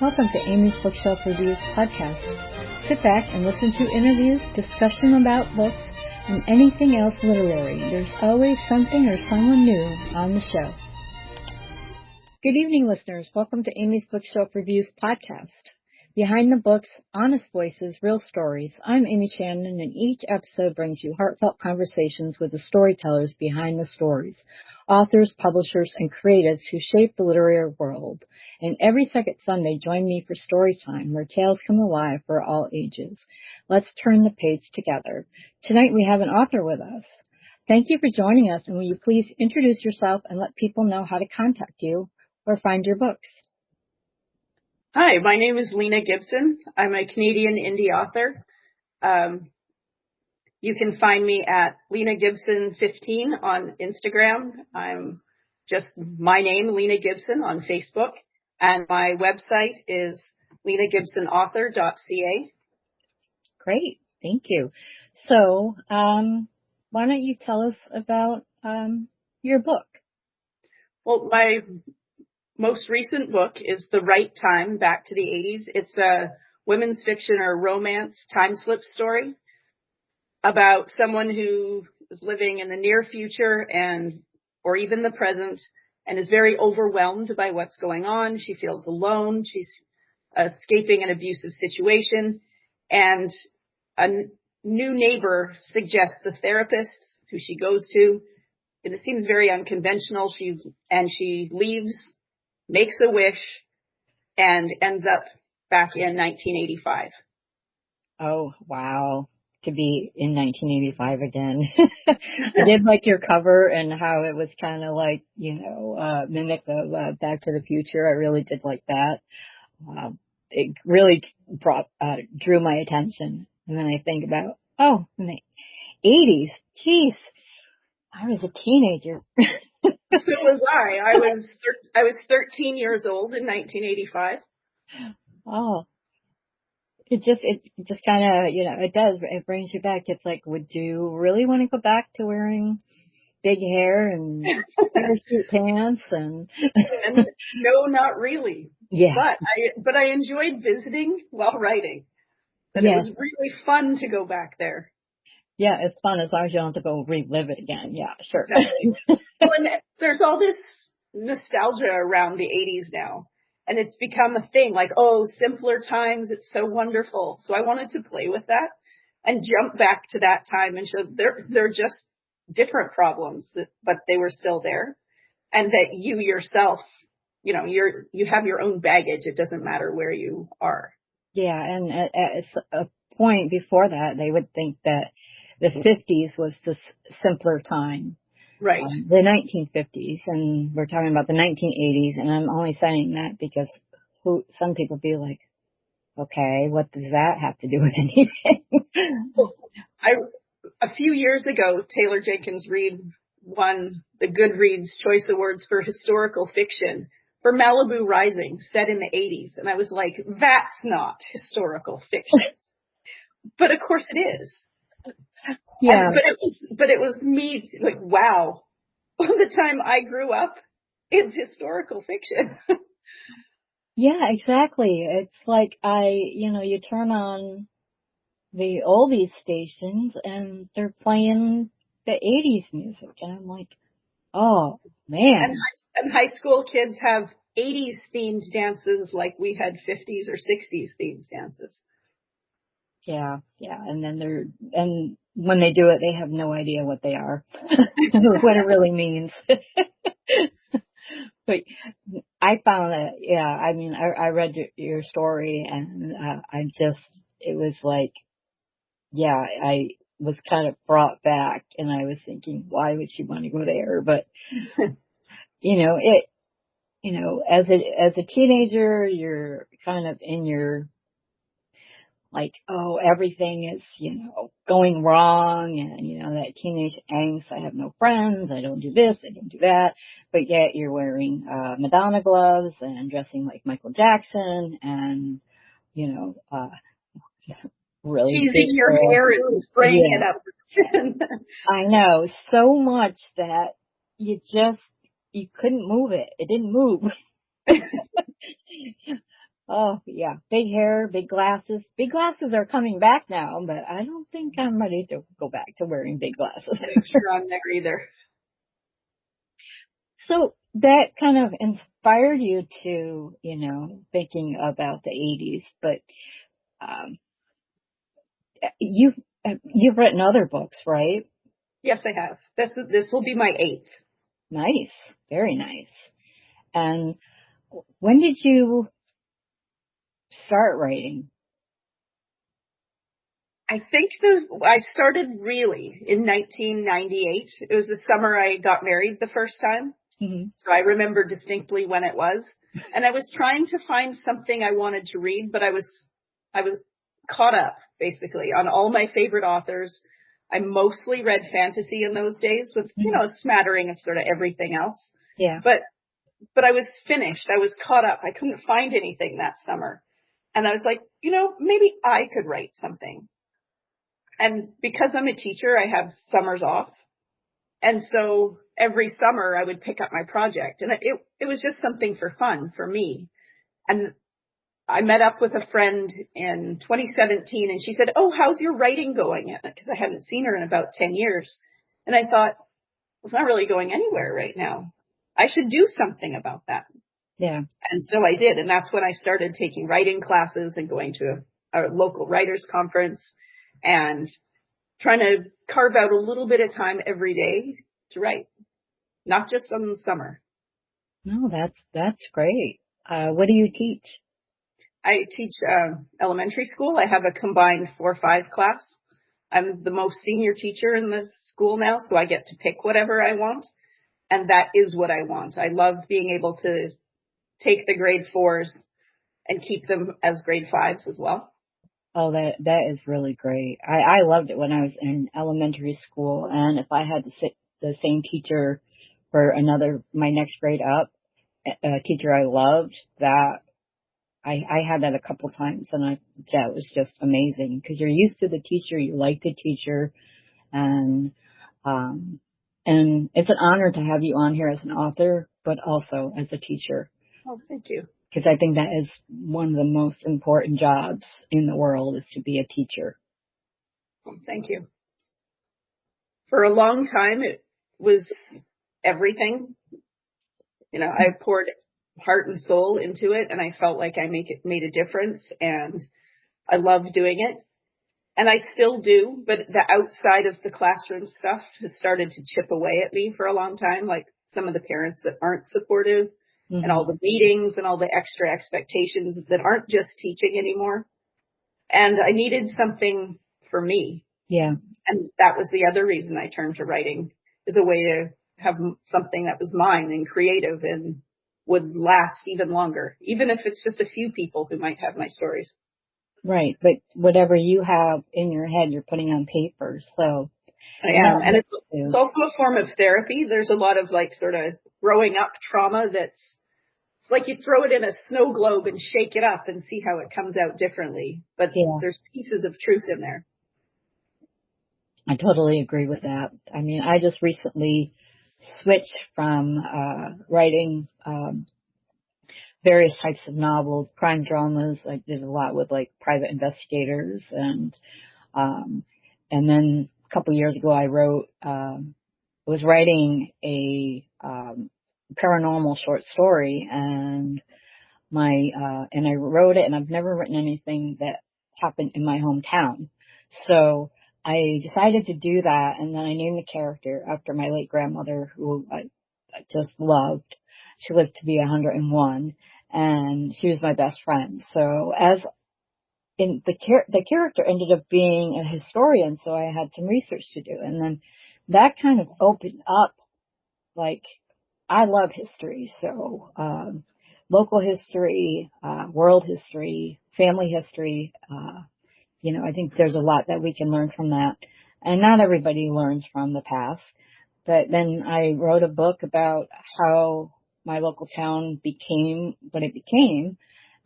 Welcome to Amy's Bookshelf Reviews podcast. Sit back and listen to interviews, discussion about books, and anything else literary. There's always something or someone new on the show. Good evening, listeners. Welcome to Amy's Bookshelf Reviews podcast. Behind the books, honest voices, real stories. I'm Amy Shannon, and each episode brings you heartfelt conversations with the storytellers behind the stories, authors, publishers, and creatives who shape the literary world. And every second Sunday, join me for story time, where tales come alive for all ages. Let's turn the page together. Tonight we have an author with us. Thank you for joining us, and will you please introduce yourself and let people know how to contact you or find your books? Hi, my name is Lena Gibson. I'm a Canadian indie author. You can find me at Lena Gibson 15 on Instagram. I'm just my name, Lena Gibson, on Facebook. And my website is lenagibsonauthor.ca. Great. Thank you. So, why don't you tell us about your book? Well, my most recent book is The Right Time, Back to the 80s. It's a women's fiction or romance time slip story about someone who is living in the near future or even the present and is very overwhelmed by what's going on. She feels alone. She's escaping an abusive situation, and a new neighbor suggests a therapist who she goes to. It seems very unconventional. She leaves, makes a wish, and ends up back in 1985. Oh, wow. To be in 1985 again. I did like your cover and how it was kind of like, mimic of Back to the Future. I really did like that. It really drew my attention. And then I think about, in the 80s, geez, I was a teenager. So was I. I was 13 years old in 1985. Oh, it just kind of, it brings you back. It's like, would you really want to go back to wearing big hair and parachute pants and no, not really. Yeah. But I enjoyed visiting while writing. And It was really fun to go back there. Yeah, it's fun as long as you don't have to go relive it again. Yeah, sure. Exactly. Well, and there's all this nostalgia around the 80s now. And it's become a thing, like, simpler times, it's so wonderful. So I wanted to play with that and jump back to that time and show they're just different problems, but they were still there. And that you yourself, you have your own baggage. It doesn't matter where you are. Yeah, and at a point before that, they would think that the 50s was the simpler time. Right. The 1950s, and we're talking about the 1980s, and I'm only saying that because some people be like, okay, what does that have to do with anything? A few years ago, Taylor Jenkins Reid won the Goodreads Choice Awards for historical fiction for Malibu Rising, set in the 80s. And I was like, that's not historical fiction. But of course it is. Yeah. But it was me, like, wow. By the time I grew up, it's historical fiction. Yeah, exactly. It's like you turn on the oldies stations and they're playing the 80s music. And I'm like, oh, man. And high school kids have 80s themed dances like we had 50s or 60s themed dances. Yeah. And then when they do it, they have no idea what they are, what it really means. But I found that, I read your story and it was like, I was kind of brought back and I was thinking, why would she want to go there? But, as a teenager, you're kind of in your, like, everything is, going wrong and, that teenage angst. I have no friends. I don't do this. I don't do that. But yet you're wearing, Madonna gloves and dressing like Michael Jackson and, really teasing your hair and spraying it up. I know so much that you couldn't move it. It didn't move. Oh, yeah. Big hair, big glasses. Big glasses are coming back now, but I don't think I'm ready to go back to wearing big glasses. Make sure I'm there either. So that kind of inspired you to, thinking about the 80s, but um, you've written other books, right? Yes, I have. This will be my 8th. Nice. Very nice. And when did you start writing? I think I started really in 1998. It was the summer I got married the first time. Mm-hmm. So I remember distinctly when it was. And I was trying to find something I wanted to read, but I was caught up basically on all my favorite authors. I mostly read fantasy in those days with, a smattering of sort of everything else. Yeah. But I was finished. I was caught up. I couldn't find anything that summer. And I was like, maybe I could write something. And because I'm a teacher, I have summers off. And so every summer I would pick up my project, and it was just something for fun for me. And I met up with a friend in 2017 and she said, "Oh, how's your writing going?" Because I hadn't seen her in about 10 years. And I thought, well, it's not really going anywhere right now. I should do something about that. Yeah. And so I did. And that's when I started taking writing classes and going to a local writers conference and trying to carve out a little bit of time every day to write, not just in the summer. No, that's great. What do you teach? I teach elementary school. I have a combined 4-5 class. I'm the most senior teacher in the school now, so I get to pick whatever I want. And that is what I want. I love being able to take the grade 4s and keep them as grade 5s as well. Oh, that is really great. I loved it when I was in elementary school, and if I had to sit the same teacher for my next grade up, a teacher I loved, that I had that a couple times, and that was just amazing because you're used to the teacher, you like the teacher, and it's an honor to have you on here as an author, but also as a teacher. Oh, thank you. Because I think that is one of the most important jobs in the world, is to be a teacher. Oh, thank you. For a long time, it was everything. I poured heart and soul into it, and I felt like I made a difference, and I love doing it. And I still do, but the outside of the classroom stuff has started to chip away at me for a long time, like some of the parents that aren't supportive, and all the meetings and all the extra expectations that aren't just teaching anymore. And I needed something for me. Yeah. And that was the other reason I turned to writing, as a way to have something that was mine and creative and would last even longer, even if it's just a few people who might have my stories. Right. But whatever you have in your head, you're putting on paper. So I am. And it's also a form of therapy. There's a lot of sort of growing up trauma it's like you throw it in a snow globe and shake it up and see how it comes out differently. But there's pieces of truth in there. I totally agree with that. I mean, I just recently switched from writing various types of novels, crime dramas. I did a lot with private investigators, and then a couple years ago I was writing a paranormal short story, and I wrote it, and I've never written anything that happened in my hometown. So I decided to do that, and then I named the character after my late grandmother, who I just loved. She lived to be 101, and she was my best friend. So the character ended up being a historian, so I had some research to do, and then that kind of opened up, I love history, so local history, world history, family history. I think there's a lot that we can learn from that. And not everybody learns from the past. But then I wrote a book about how my local town became what it became.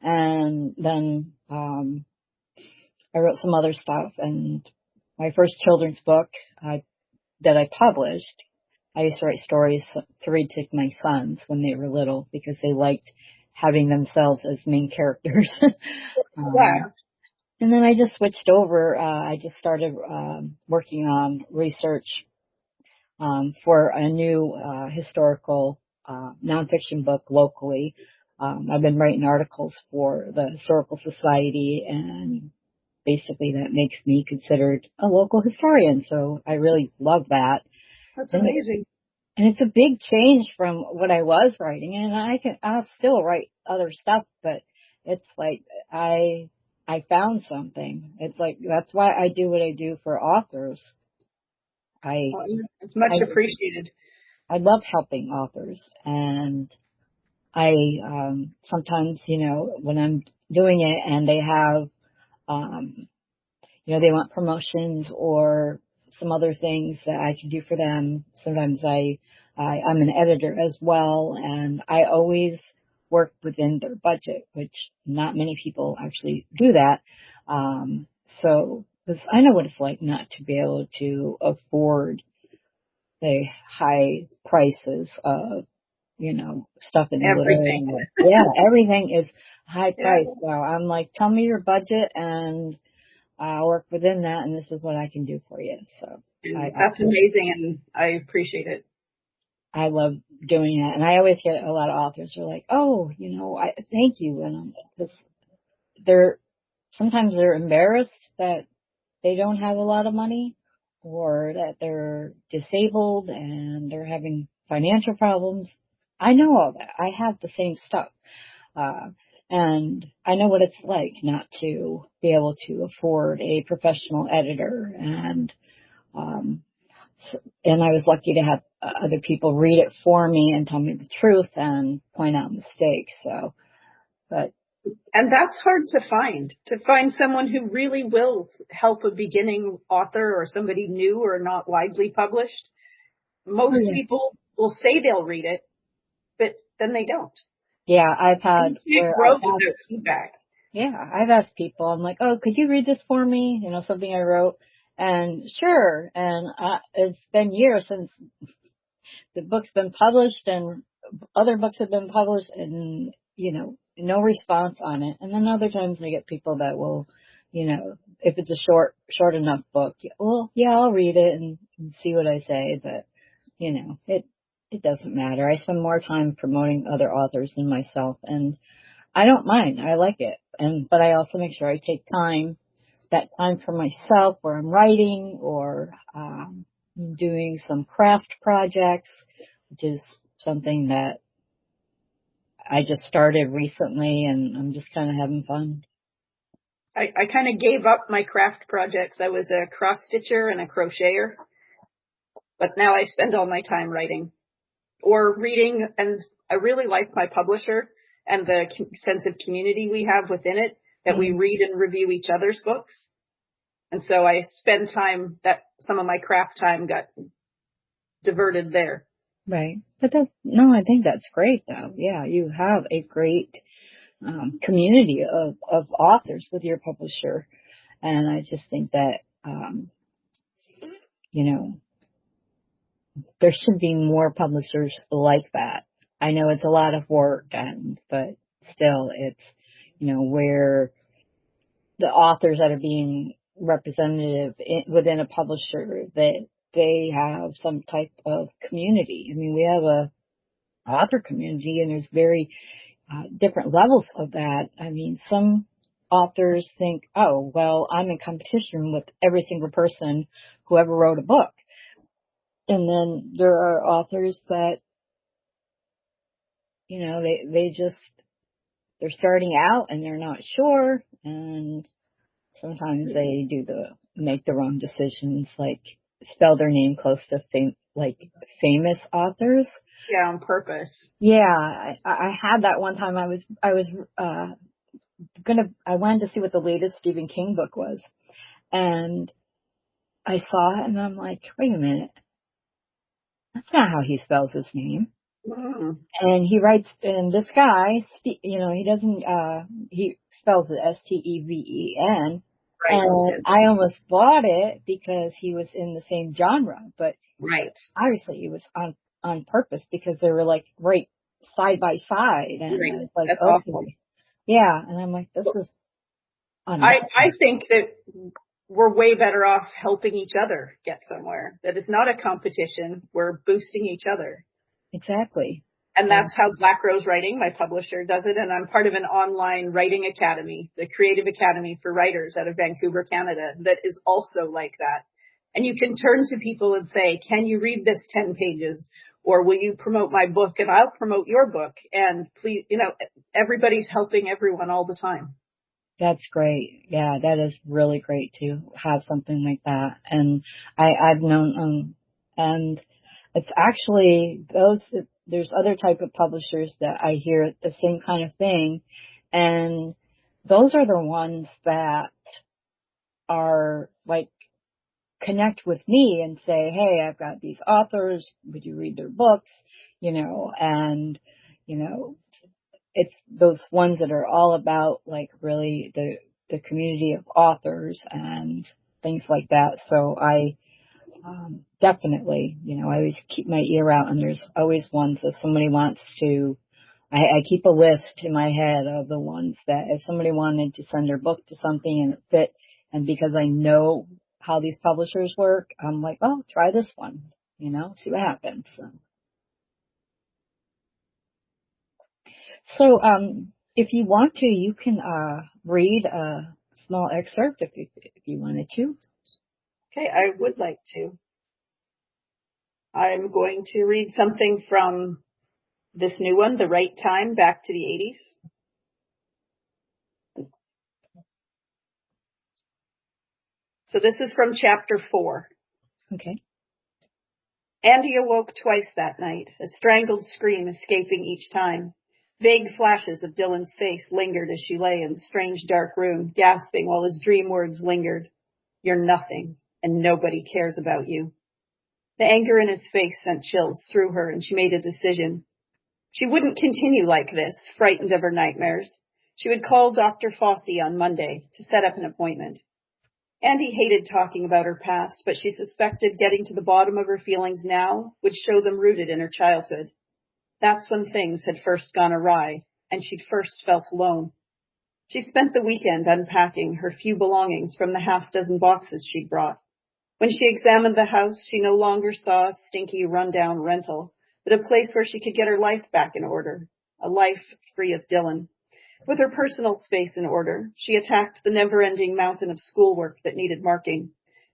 And then I wrote some other stuff. And my first children's book that I published, I used to write stories to read to my sons when they were little, because they liked having themselves as main characters. Yeah. And then I just switched over. I just started working on research for a new historical nonfiction book locally. I've been writing articles for the Historical Society, and basically that makes me considered a local historian. So I really love that. That's And amazing. and it's a big change from what I was writing, and I'll still write other stuff, but it's like I found something. It's like, that's why I do what I do for authors. I, Well, it's much I, appreciated. I love helping authors, and I, sometimes, when I'm doing it and they have, um, they want promotions or some other things that I can do for them. Sometimes I'm an editor as well, and I always work within their budget, which not many people actually do that. So, because I know what it's like not to be able to afford the high prices of, stuff in the Everything. literary. Yeah, everything is high Yeah. price. So I'm like, tell me your budget and I'll work within that, and this is what I can do for you. So I, And that's amazing, and I appreciate it. I love doing that. And I always get a lot of authors who are like, oh, thank you. And they're, sometimes they're embarrassed that they don't have a lot of money, or that they're disabled and they're having financial problems. I know all that. I have the same stuff. Uh, and I know what it's like not to be able to afford a professional editor, um, and I was lucky to have other people read it for me and tell me the truth and point out mistakes. So, but And that's hard to find someone who really will help a beginning author or somebody new or not widely published. oh Most yeah, people will say they'll read it, but then they don't. yeah, And you can't grow without feedback. I've asked people. I'm like, oh, could you read this for me? Something I wrote, and sure. And it's been years since the book's been published, and other books have been published, and no response on it. And then other times I get people that will, if it's a short enough book, well, yeah, I'll read it and see what I say. But it doesn't matter. I spend more time promoting other authors than myself, and I don't mind. I like it. But I also make sure I take that time for myself, where I'm writing or doing some craft projects, which is something that I just started recently, and I'm just kind of having fun. I kind of gave up my craft projects. I was a cross stitcher and a crocheter, but now I spend all my time writing or reading. And I really like my publisher and the sense of community we have within it, that we Yeah. read and review each other's books. And so I spend time, that some of my craft time got diverted there. Right. But no, I think that's great though. Yeah, you have a great community of authors with your publisher. And I just think that, you know, there should be more publishers like that. I know it's a lot of work, but still it's, where the authors that are being representative within a publisher, that they have some type of community. I mean, we have a author community, and there's very different levels of that. I mean, some authors think, oh, well, I'm in competition with every single person who ever wrote a book. And then there are authors that, they're starting out and they're not sure. And sometimes they make the wrong decisions, like spell their name close to famous authors. Yeah, on purpose. Yeah, I had that one time. I wanted to see what the latest Stephen King book was, and I saw it, and I'm like, wait a minute, that's not how he spells his name. Mm. And he writes, and this guy, he doesn't, he spells it Steven, Right. and I almost bought it because he was in the same genre, but Right. obviously it was on purpose, because they were like right side by side. And Right. it's like, That's okay. awful. Yeah. And I'm like, this is I think that we're way better off helping each other get somewhere. That is not a competition. We're boosting each other. exactly. And that's how Black Rose Writing, my publisher, does it. And I'm part of an online writing academy, the Creative Academy for Writers out of Vancouver, Canada, that is also like that. And you can turn to people and say, can you read this 10 pages? Or will you promote my book and I'll promote your book? And please, everybody's helping everyone all the time. That's great. Yeah, that is really great to have something like that. And I've known, and it's actually there's other type of publishers that I hear the same kind of thing. And those are the ones that are like, connect with me and say, hey, I've got these authors. Would you read their books? And, it's those ones that are all about like really the community of authors and things like that. So I definitely, I always keep my ear out, and there's always ones if somebody wants to, I keep a list in my head of the ones that if somebody wanted to send their book to something and it fit, and because I know how these publishers work, I'm like, oh, try this one, see what happens. So, if you want to, you can read a small excerpt if you wanted to. Okay, I would like to. I'm going to read something from this new one, The Right Time, Back to the 80s. So this is from chapter 4. Okay. Andy awoke twice that night, a strangled scream escaping each time. Vague flashes of Dylan's face lingered as she lay in the strange dark room, gasping while his dream words lingered. You're nothing, and nobody cares about you. The anger in his face sent chills through her, and she made a decision. She wouldn't continue like this, frightened of her nightmares. She would call Dr. Fossey on Monday to set up an appointment. Andy hated talking about her past, but she suspected getting to the bottom of her feelings now would show them rooted in her childhood. That's when things had first gone awry, and she'd first felt alone. She spent the weekend unpacking her few belongings from the half-dozen boxes she'd brought. When she examined the house, she no longer saw a stinky, run-down rental, but a place where she could get her life back in order, a life free of Dylan. With her personal space in order, she attacked the never-ending mountain of schoolwork that needed marking.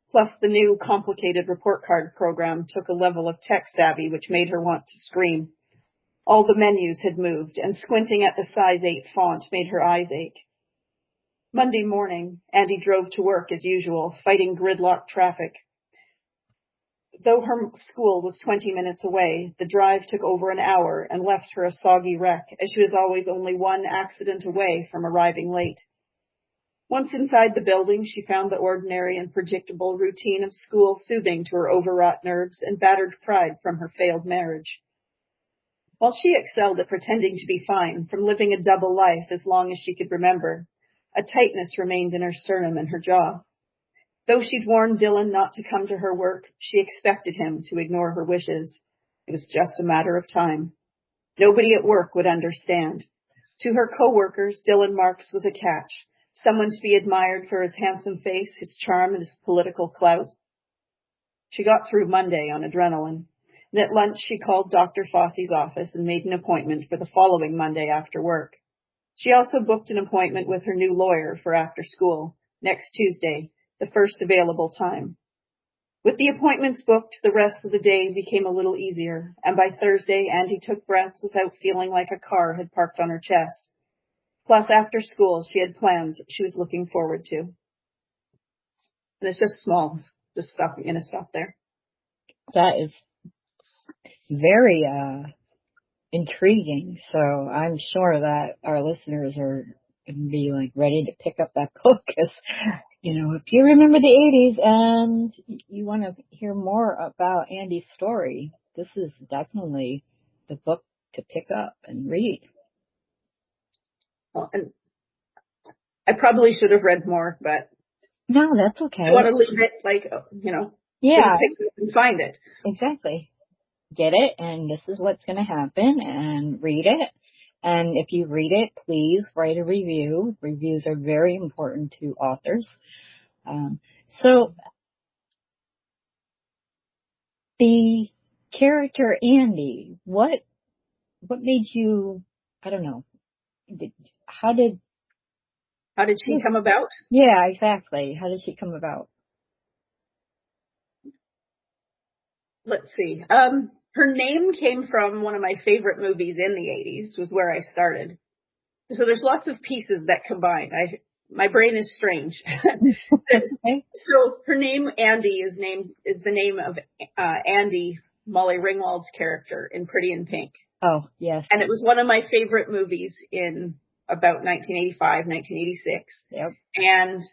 Plus, the new, complicated report card program took a level of tech savvy which made her want to scream. All the menus had moved, and squinting at the size 8 font made her eyes ache. Monday morning, Andy drove to work as usual, fighting gridlock traffic. Though her school was 20 minutes away, the drive took over an hour and left her a soggy wreck, as she was always only one accident away from arriving late. Once inside the building, she found the ordinary and predictable routine of school soothing to her overwrought nerves and battered pride from her failed marriage. While she excelled at pretending to be fine from living a double life as long as she could remember, a tightness remained in her sternum and her jaw. Though she'd warned Dylan not to come to her work, she expected him to ignore her wishes. It was just a matter of time. Nobody at work would understand. To her co-workers, Dylan Marks was a catch, someone to be admired for his handsome face, his charm, and his political clout. She got through Monday on adrenaline, and at lunch she called Dr. Fossey's office and made an appointment for the following Monday after work. She also booked an appointment with her new lawyer for after school, next Tuesday, the first available time. With the appointments booked, the rest of the day became a little easier, and by Thursday, Andy took breaths without feeling like a car had parked on her chest. Plus, after school, she had plans she was looking forward to. And it's just small, just going to stop there. That is very intriguing. So I'm sure that our listeners are going to be like ready to pick up that book because, if you remember the 80s and you want to hear more about Andy's story, this is definitely the book to pick up and read. Well, and I probably should have read more, but no, that's okay. I want to leave it yeah, pick it up and find it. Exactly. get it, and this is what's going to happen, and read it. And if you read it, please write a review. Reviews are very important to authors. So the character Andy, what made you, I don't know, how did she come about? Yeah, exactly. How did she come about? Let's see. Her name came from one of my favorite movies in the 80s, was where I started. So there's lots of pieces that combine. My brain is strange. Okay. So her name, Andy, is the name of Andy, Molly Ringwald's character in Pretty in Pink. Oh, yes. And it was one of my favorite movies in about 1985, 1986. Yep. And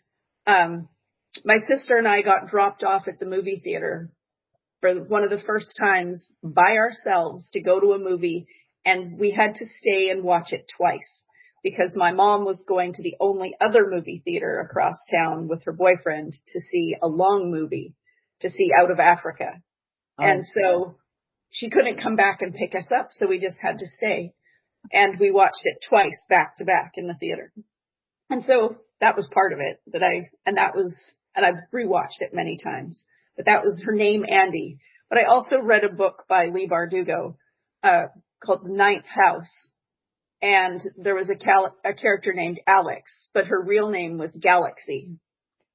my sister and I got dropped off at the movie theater for one of the first times by ourselves to go to a movie, and we had to stay and watch it twice because my mom was going to the only other movie theater across town with her boyfriend to see a long movie, to see Out of Africa. Oh. And so she couldn't come back and pick us up, so we just had to stay. And we watched it twice back to back in the theater. And so that was part of it and I've rewatched it many times. But that was her name, Andy. But I also read a book by Leigh Bardugo called The Ninth House. And there was a character named Alex, but her real name was Galaxy.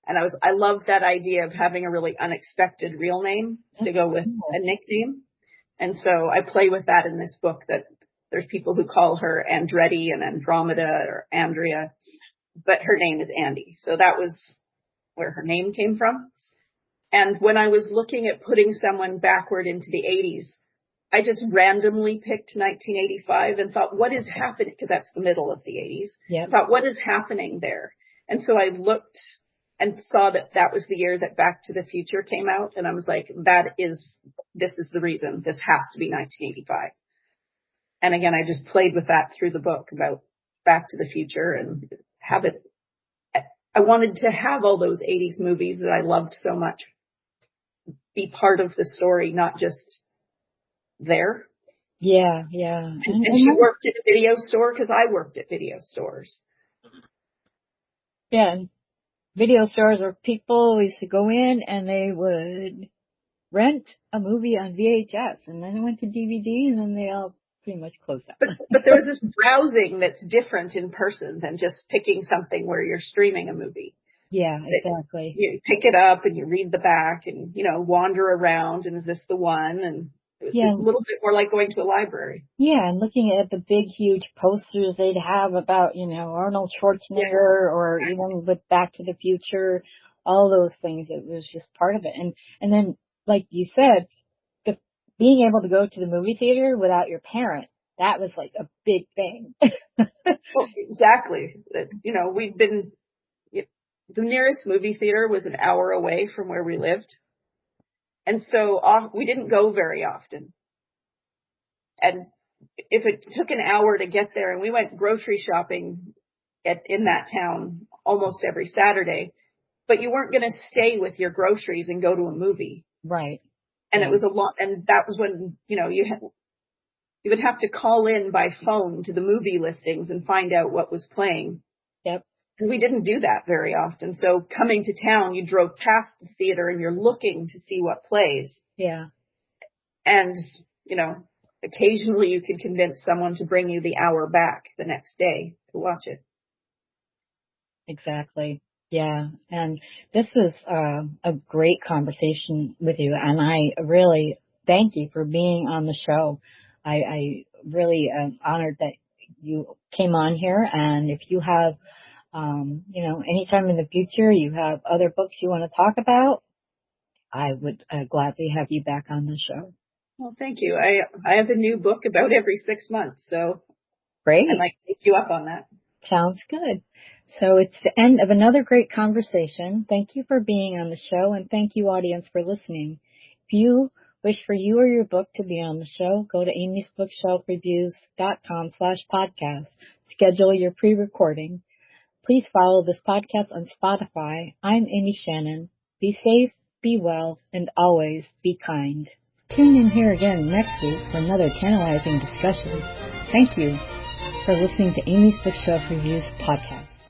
And I loved that idea of having a really unexpected real name to go with a nickname. And so I play with that in this book, that there's people who call her Andretti and Andromeda or Andrea, but her name is Andy. So that was where her name came from. And when I was looking at putting someone backward into the 80s, I just randomly picked 1985 and thought, what is happening? Because that's the middle of the 80s. Yep. I thought, what is happening there? And so I looked and saw that was the year that Back to the Future came out. And I was like, this is the reason. This has to be 1985. And again, I just played with that through the book about Back to the Future and have it. I wanted to have all those 80s movies that I loved so much be part of the story, not just there. Yeah. And she worked at a video store because I worked at video stores. Yeah. Video stores where people used to go in and they would rent a movie on VHS, and then it went to DVD, and then they all pretty much closed up. But there was this browsing that's different in person than just picking something where you're streaming a movie. Yeah, exactly. You pick it up and you read the back and, wander around, and is this the one? And it's a little bit more like going to a library. Yeah, and looking at the big, huge posters they'd have about, Arnold Schwarzenegger or even with Back to the Future, all those things. It was just part of it. And then, like you said, being able to go to the movie theater without your parent, that was like a big thing. Well, exactly. The nearest movie theater was an hour away from where we lived. And so we didn't go very often. And if it took an hour to get there, and we went grocery shopping in that town almost every Saturday, but you weren't going to stay with your groceries and go to a movie. Right. And it was and that was when, you would have to call in by phone to the movie listings and find out what was playing. Yep. And we didn't do that very often. So coming to town, you drove past the theater and you're looking to see what plays. Yeah. And, occasionally you could convince someone to bring you the hour back the next day to watch it. Exactly. Yeah. And this is a great conversation with you. And I really thank you for being on the show. I really am honored that you came on here. And if you have, anytime in the future you have other books you want to talk about, I would gladly have you back on the show. Well, thank you. I have a new book about every 6 months, so great. I'd like to take you up on that. Sounds good. So it's the end of another great conversation. Thank you for being on the show, and thank you, audience, for listening. If you wish for you or your book to be on the show, go to amysbookshelfreviews.com/podcast. Schedule your pre-recording. Please follow this podcast on Spotify. I'm Amy Shannon. Be safe, be well, and always be kind. Tune in here again next week for another tantalizing discussion. Thank you for listening to Amy's Bookshelf Reviews podcast.